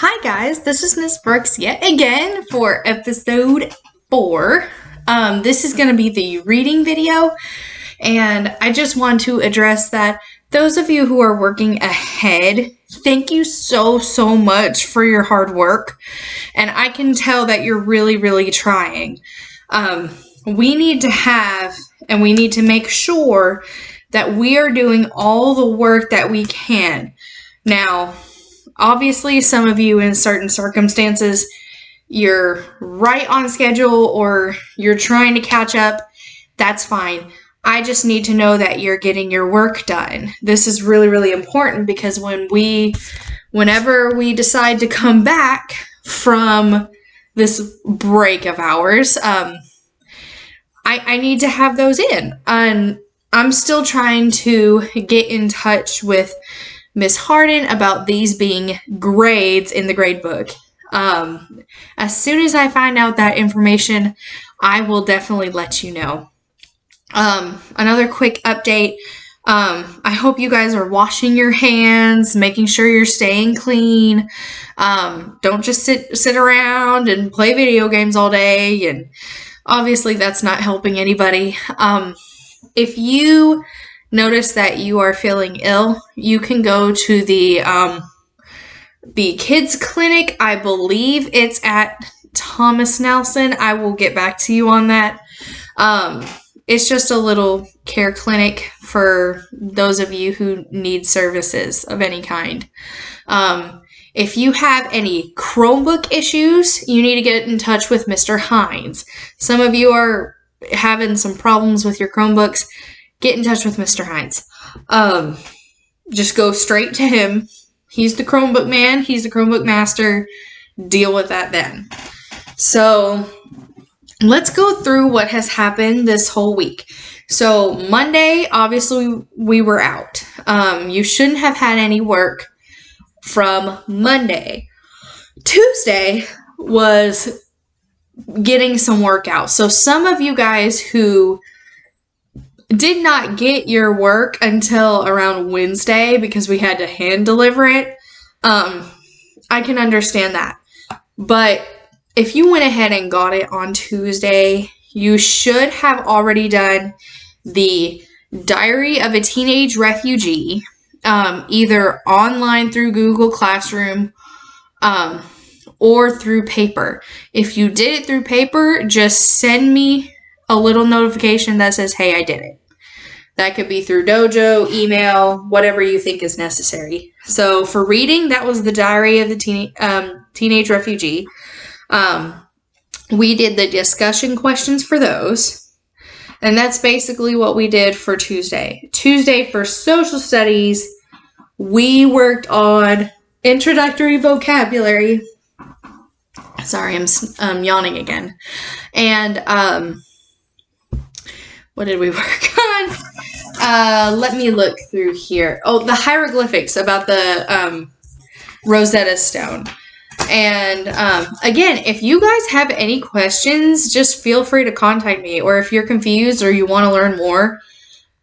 Hi guys, this is Miss Brooks yet again for episode 4. This is going to be the reading video, and I just want to address that those of you who are working ahead, thank you so much for your hard work, and I can tell that you're really trying. We need to have, and we need to make sure that we are doing all the work that we can. Now, obviously, some of you in certain circumstances, you're right on schedule or you're trying to catch up. That's fine. I just need to know that you're getting your work done. This is really important because whenever we decide to come back from this break of ours, I need to have those in. And I'm still trying to get in touch with Miss Harden about these being grades in the grade book. As soon as I find out that information, I will definitely let you know. Another quick update. I hope you guys are washing your hands, making sure you're staying clean. Don't just sit around and play video games all day, and obviously that's not helping anybody. If you notice that you are feeling ill, you can go to the kids clinic. I believe it's at Thomas Nelson. I will get back to you on that. It's just a little care clinic for those of you who need services of any kind. If you have any Chromebook issues, you need to get in touch with Mr. Hines. Some of you are having some problems with your Chromebooks. Get in touch with Mr. Hines. Just go straight to him. He's the Chromebook man. He's the Chromebook master. Deal with that then. So let's go through what has happened this whole week. So Monday, obviously, we were out. You shouldn't have had any work from Monday. Tuesday was getting some work out. So some of you guys who did not get your work until around Wednesday because we had to hand deliver it, I can understand that. But if you went ahead and got it on Tuesday, you should have already done the Diary of a Teenage Refugee, either online through Google Classroom or through paper. If you did it through paper, just send me a little notification that says, hey, I did it. That could be through Dojo, email, whatever you think is necessary. So for reading, that was the Diary of the Teenage Refugee. We did the discussion questions for those. And that's basically what we did for Tuesday. Tuesday for social studies, we worked on introductory vocabulary. Sorry, I'm yawning again. And what did we work on? Let me look through here. Oh, the hieroglyphics about the Rosetta Stone. And again, if you guys have any questions, just feel free to contact me. Or if you're confused or you want to learn more,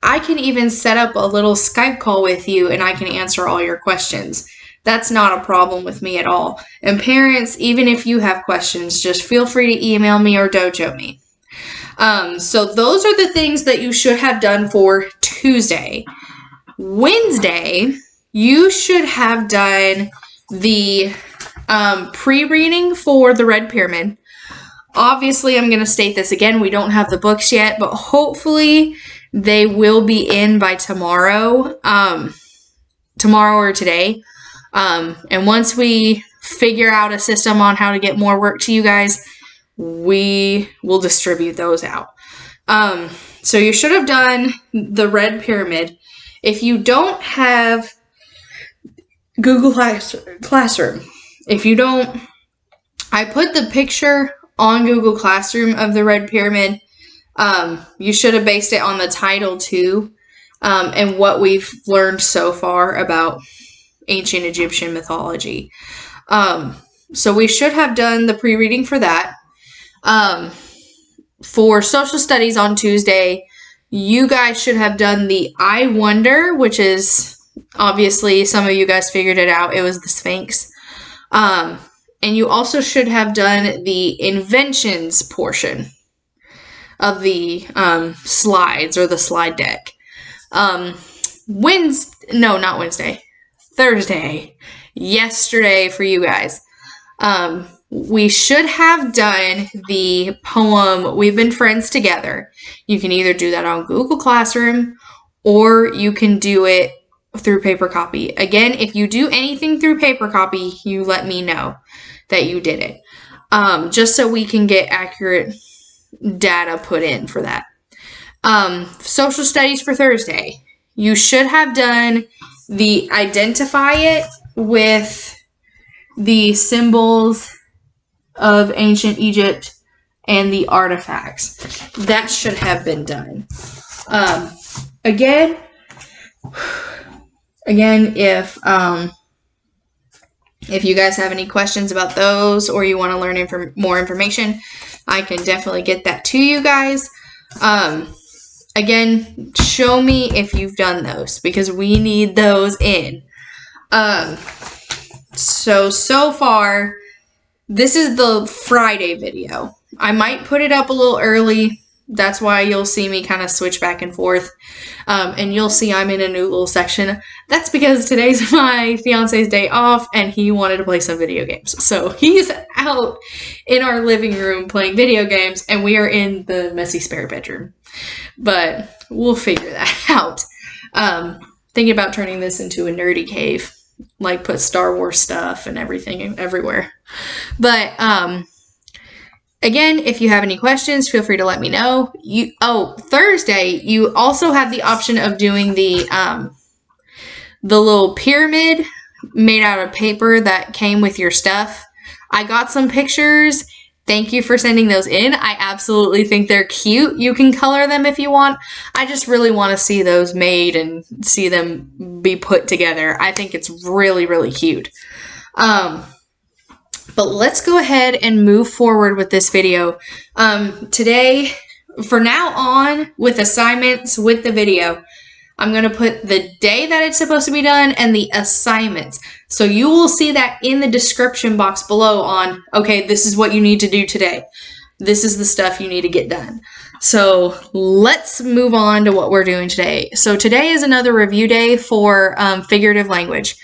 I can even set up a little Skype call with you and I can answer all your questions. That's not a problem with me at all. And parents, even if you have questions, just feel free to email me or dojo me. So those are the things that you should have done for Tuesday. Wednesday, you should have done the pre-reading for the Red Pyramid. Obviously, I'm going to state this again. We don't have the books yet, but hopefully they will be in by tomorrow or today. And once we figure out a system on how to get more work to you guys, we will distribute those out. So you should have done the Red Pyramid. If you don't have Google Classroom, if you don't, I put the picture on Google Classroom of the Red Pyramid. You should have based it on the title too, and what we've learned so far about ancient Egyptian mythology. So we should have done the pre-reading for that. For social studies on Tuesday, you guys should have done the I Wonder, which is obviously some of you guys figured it out. It was the Sphinx. And you also should have done the inventions portion of the slides or the slide deck. Thursday, yesterday for you guys. We should have done the poem, We've Been Friends Together. You can either do that on Google Classroom or you can do it through paper copy. Again, if you do anything through paper copy, you let me know that you did it. Just so we can get accurate data put in for that. Social studies for Thursday. You should have done the identify it with the symbols of ancient Egypt and the artifacts. That should have been done. Again, if you guys have any questions about those or you want to learn more information, I can definitely get that to you guys. Again, show me if you've done those because we need those in. So far, this is the Friday video. I might put it up a little early. That's why you'll see me kind of switch back and forth. And you'll see I'm in a new little section. That's because today's my fiance's day off and he wanted to play some video games. So he's out in our living room playing video games and we are in the messy spare bedroom. But we'll figure that out. Thinking about turning this into a nerdy cave. Like put Star Wars stuff and everything everywhere. But again, if you have any questions, feel free to let me know. Thursday, you also have the option of doing the little pyramid made out of paper that came with your stuff. I got some pictures. Thank you for sending those in. I absolutely think they're cute. You can color them if you want. I just really want to see those made and see them be put together. I think it's really, really cute. But let's go ahead and move forward with this video. Today, for now on, with assignments with the video, I'm going to put the day that it's supposed to be done and the assignments. So you will see that in the description box below on, okay, this is what you need to do today. This is the stuff you need to get done. So let's move on to what we're doing today. So today is another review day for figurative language.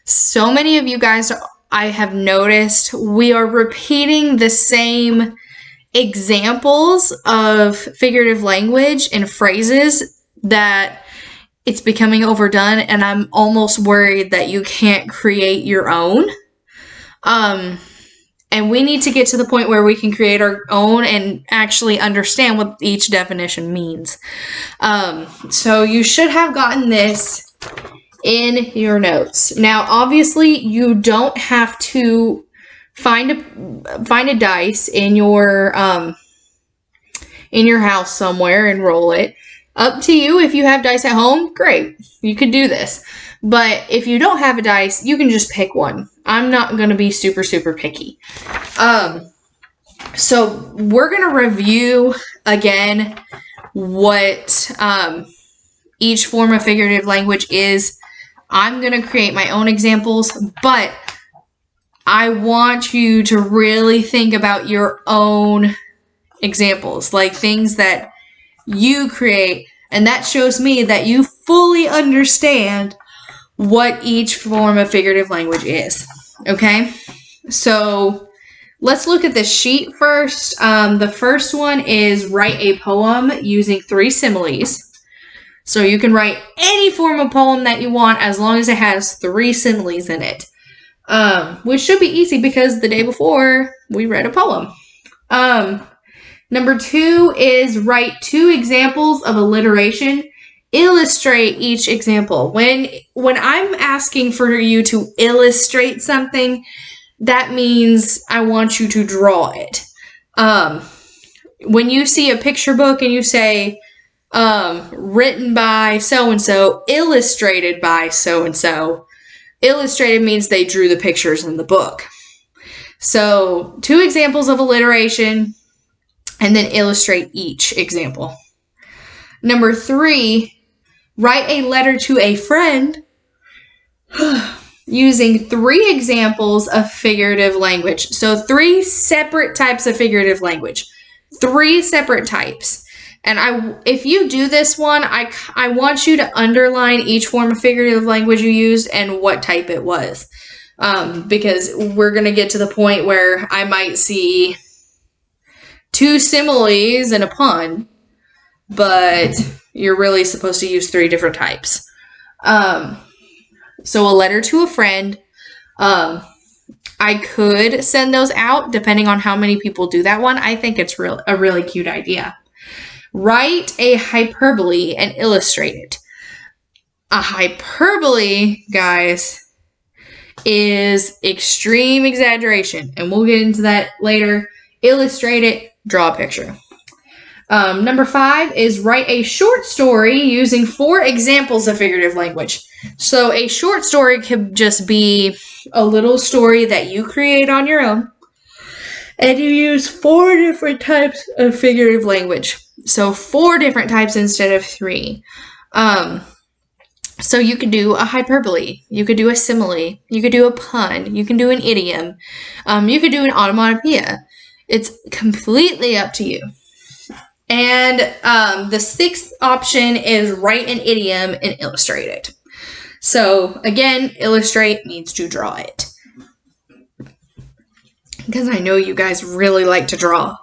So many of you guys, I have noticed, we are repeating the same examples of figurative language and phrases that it's becoming overdone, and I'm almost worried that you can't create your own. And we need to get to the point where we can create our own and actually understand what each definition means. So you should have gotten this in your notes. Now, obviously, you don't have to find a dice in your house somewhere and roll it. Up to you. If you have dice at home, great. You could do this. But if you don't have a dice, you can just pick one. I'm not going to be super, super picky. So we're going to review again what each form of figurative language is. I'm going to create my own examples, but I want you to really think about your own examples, like things that you create, and that shows me that you fully understand what each form of figurative language is. Okay, so let's look at this sheet first. The first one is write a poem using 3 similes. So you can write any form of poem that you want as long as it has 3 similes in it, which should be easy because the day before we read a poem. Number 2 is write 2 examples of alliteration. Illustrate each example. When I'm asking for you to illustrate something, that means I want you to draw it. When you see a picture book and you say, written by so-and-so, illustrated by so-and-so, illustrated means they drew the pictures in the book. So 2 examples of alliteration, and then illustrate each example. Number 3, write a letter to a friend. using 3 examples of figurative language. So 3 separate types of figurative language. 3 separate types. And if you do this one, I want you to underline each form of figurative language you used and what type it was. Because we're going to get to the point where I might see 2 similes and a pun, but you're really supposed to use 3 different types. So a letter to a friend, I could send those out depending on how many people do that one. I think it's a really cute idea. Write a hyperbole and illustrate it. A hyperbole, guys, is extreme exaggeration, and we'll get into that later. Illustrate it, draw a picture. Number 5 is write a short story using 4 examples of figurative language. So a short story could just be a little story that you create on your own, and you use 4 different types of figurative language. So 4 different types instead of 3. So you could do a hyperbole, you could do a simile, you could do a pun, you can do an idiom, you could do an onomatopoeia. It's completely up to you. And the 6th option is write an idiom and illustrate it. So again, illustrate means to draw it. Because I know you guys really like to draw.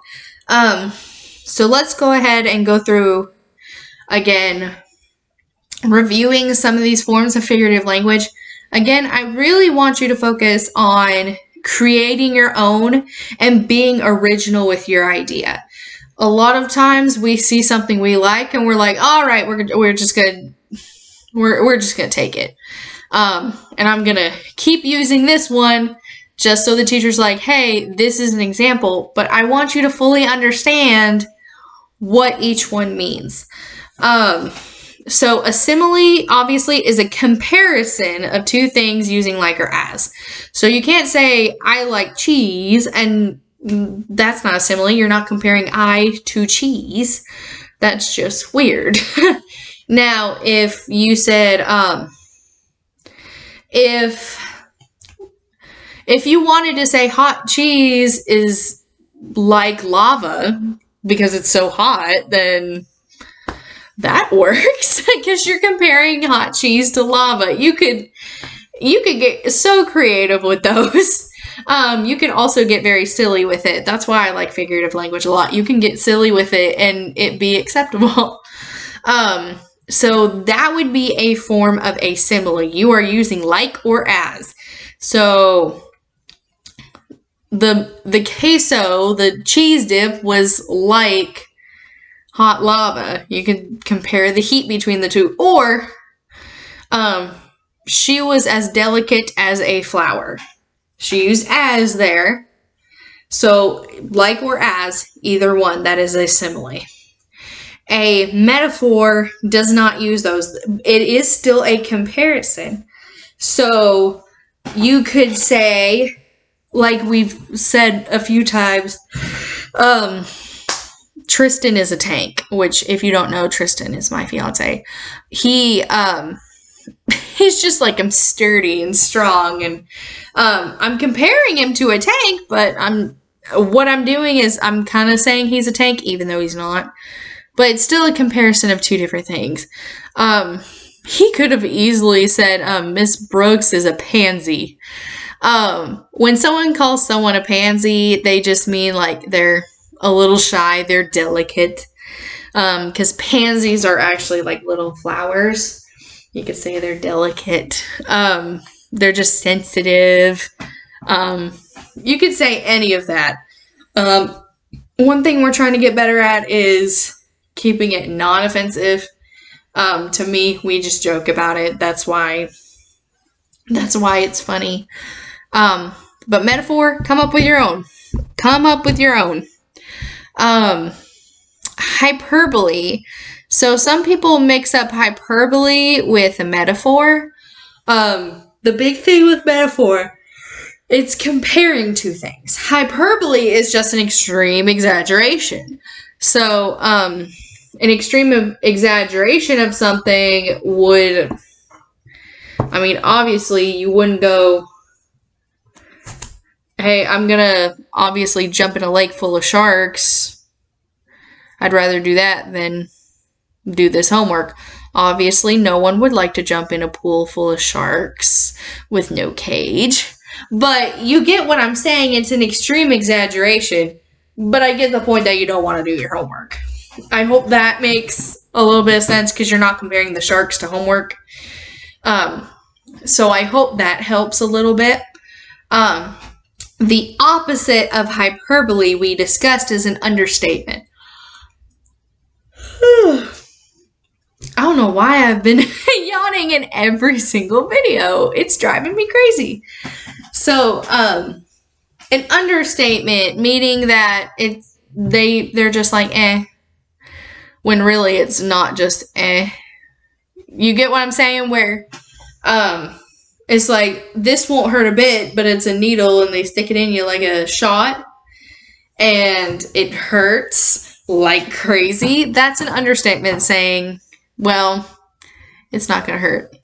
So let's go ahead and go through, again, reviewing some of these forms of figurative language. Again, I really want you to focus on creating your own and being original with your idea. A lot of times we see something we like and we're like, all right, we're just gonna take it. And I'm gonna keep using this one just so the teacher's like, hey, this is an example, but I want you to fully understand what each one means. So a simile obviously is a comparison of 2 things using like or as. So you can't say I like cheese, and that's not a simile. You're not comparing I to cheese. That's just weird. Now, if you said, if you wanted to say hot cheese is like lava because it's so hot, then that works because you're comparing hot cheese to lava. You could get so creative with those. You can also get very silly with it. That's why I like figurative language a lot. You can get silly with it and it be acceptable. So that would be a form of a simile. You are using like or as. So the queso, the cheese dip, was like hot lava. You can compare the heat between the 2. Or she was as delicate as a flower. She used as there. So like or as, either one, that is a simile. A metaphor does not use those. It is still a comparison. So you could say, like we've said a few times, Tristan is a tank, which if you don't know, Tristan is my fiance. He's just like, I'm sturdy and strong, and I'm comparing him to a tank, but what I'm doing is I'm kind of saying he's a tank even though he's not. But it's still a comparison of 2 different things. He could have easily said, Miss Brooks is a pansy. When someone calls someone a pansy, they just mean like they're a little shy, they're delicate. Because pansies are actually like little flowers. You could say they're delicate. They're just sensitive. You could say any of that. One thing we're trying to get better at is keeping it non-offensive. To me, we just joke about it. That's why it's funny. But metaphor, come up with your own. Hyperbole. So some people mix up hyperbole with a metaphor. The big thing with metaphor, it's comparing 2 things. Hyperbole is just an extreme exaggeration. So, an extreme exaggeration of something would I mean, obviously, you wouldn't go, hey, I'm gonna obviously jump in a lake full of sharks. I'd rather do that than do this homework. Obviously, no one would like to jump in a pool full of sharks with no cage. But you get what I'm saying. It's an extreme exaggeration. But I get the point that you don't want to do your homework. I hope that makes a little bit of sense because you're not comparing the sharks to homework. So I hope that helps a little bit. The opposite of hyperbole we discussed is an understatement. I don't know why I've been yawning in every single video. It's driving me crazy. So, an understatement, meaning that they're just like, when really it's not just, You get what I'm saying? Where, it's like, this won't hurt a bit, but it's a needle and they stick it in you like a shot and it hurts like crazy. That's an understatement saying, well, it's not going to hurt.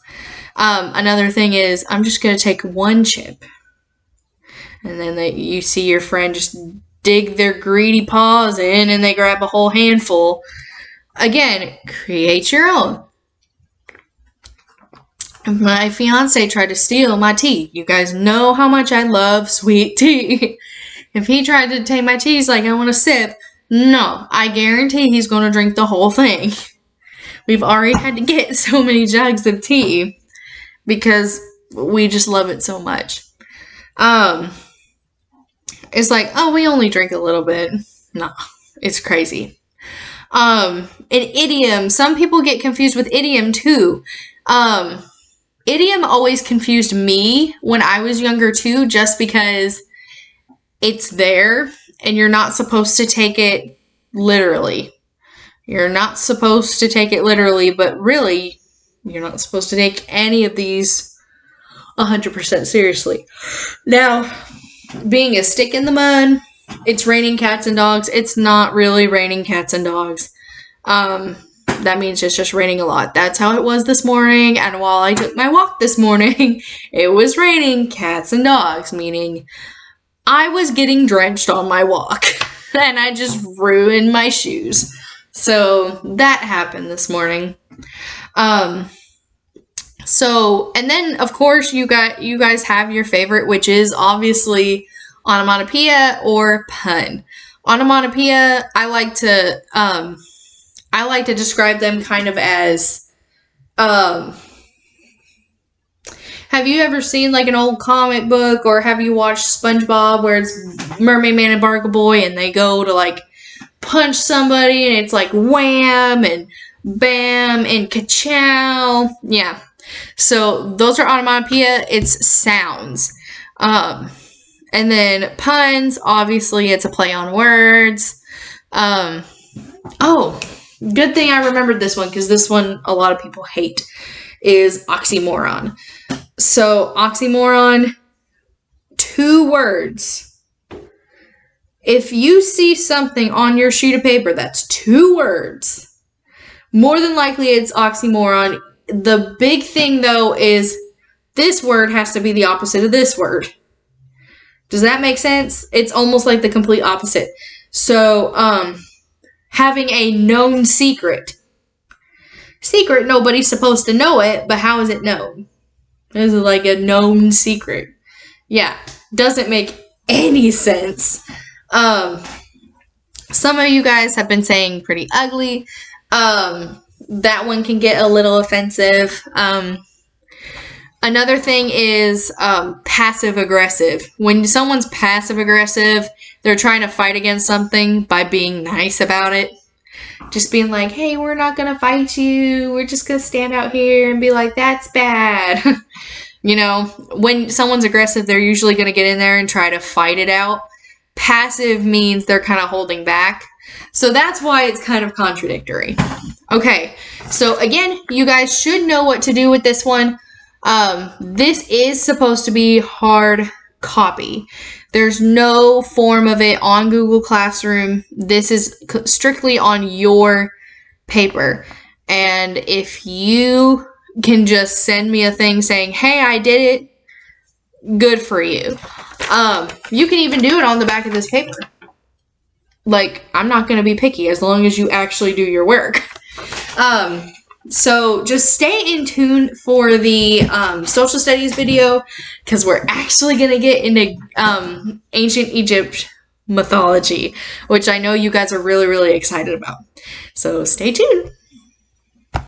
Another thing is, I'm just going to take one chip. And then you see your friend just dig their greedy paws in and they grab a whole handful. Again, create your own. My fiance tried to steal my tea. You guys know how much I love sweet tea. If he tried to take my tea, he's like, I want a sip. No, I guarantee he's going to drink the whole thing. We've already had to get so many jugs of tea because we just love it so much. It's like, oh, we only drink a little bit. No, it's crazy. An idiom. Some people get confused with idiom too. Idiom always confused me when I was younger too, just because it's there and you're not supposed to take it literally. You're not supposed to take it literally, but really, you're not supposed to take any of these 100% seriously. Now, being a stick in the mud, it's raining cats and dogs. It's not really raining cats and dogs. That means it's just raining a lot. That's how it was this morning. And while I took my walk this morning, it was raining cats and dogs, meaning I was getting drenched on my walk and I just ruined my shoes. So that happened this morning. And then of course you guys have your favorite, which is obviously onomatopoeia or pun. Onomatopoeia, I like to describe them kind of as, have you ever seen like an old comic book or have you watched SpongeBob where it's Mermaid Man and Barnacle Boy and they go to like punch somebody and it's like wham and bam and ka-chow. Yeah. So those are onomatopoeia. It's sounds. And then puns, obviously it's a play on words. Oh, good thing I remembered this one because this one a lot of people hate is oxymoron. So oxymoron, 2 words. If you see something on your sheet of paper that's 2 words, more than likely it's oxymoron. The big thing though is this word has to be the opposite of this word. Does that make sense? It's almost like the complete opposite. So, having a known secret. Secret, nobody's supposed to know it, but how is it known? This is like a known secret. Yeah, doesn't make any sense. Some of you guys have been saying pretty ugly. That one can get a little offensive. Another thing is passive aggressive. When someone's passive aggressive, they're trying to fight against something by being nice about it. Just being like, hey, we're not going to fight you. We're just going to stand out here and be like, that's bad. You know, when someone's aggressive, they're usually going to get in there and try to fight it out. Passive means they're kind of holding back. So that's why it's kind of contradictory. Okay, so again, you guys should know what to do with this one. This is supposed to be hard copy. There's no form of it on Google Classroom. This is strictly on your paper. And if you can just send me a thing saying, hey, I did it. Good for you. You can even do it on the back of this paper. Like, I'm not going to be picky as long as you actually do your work. So just stay in tune for the social studies video, because we're actually going to get into ancient Egypt mythology, which I know you guys are really, really excited about. So stay tuned.